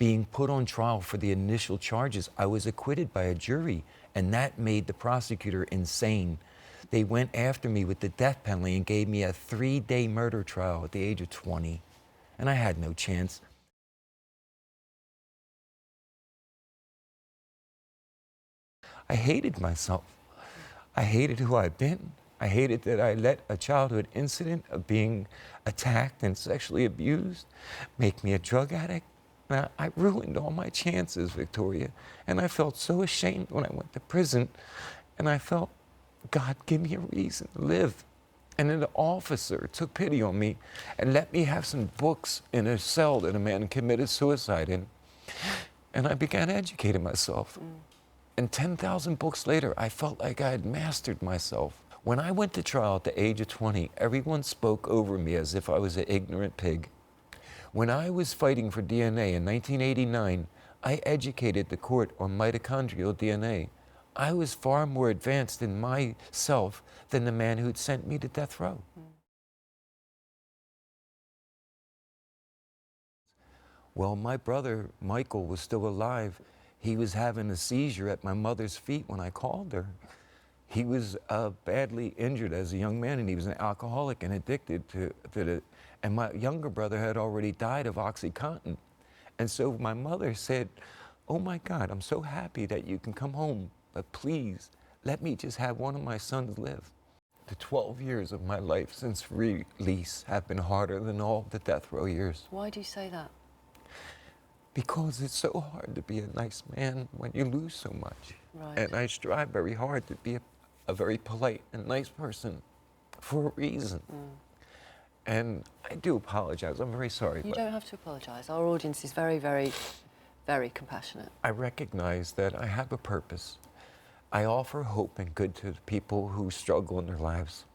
being put on trial for the initial charges. I was acquitted by a jury, and that made the prosecutor insane. They went after me with the death penalty and gave me a 3-day murder trial at the age of 20, and I had no chance. I hated myself. I hated who I'd been. I hated that I let a childhood incident of being attacked and sexually abused make me a drug addict. And I ruined all my chances, Victoria. And I felt so ashamed when I went to prison. And I felt, God, give me a reason to live. And then the officer took pity on me and let me have some books in a cell that a man committed suicide in. And I began educating myself. And 10,000 books later, I felt like I had mastered myself. When I went to trial at the age of 20, everyone spoke over me as if I was an ignorant pig. When I was fighting for DNA in 1989, I educated the court on mitochondrial DNA. I was far more advanced in myself than the man who'd sent me to death row. Well, my brother, Michael, was still alive. He was having a seizure at my mother's feet when I called her. He was badly injured as a young man, and he was an alcoholic and addicted to the, and my younger brother had already died of OxyContin. And so my mother said, oh my God, I'm so happy that you can come home, but please, let me just have one of my sons live. The 12 years of my life since release have been harder than all the death row years. Why do you say that? Because it's so hard to be a nice man when you lose so much. Right. And I strive very hard to be a very polite and nice person for a reason. And I do apologize. I'm very sorry. You don't have to apologize. Our audience is very, very, very compassionate. I recognize that I have a purpose. I offer hope and good to the people who struggle in their lives.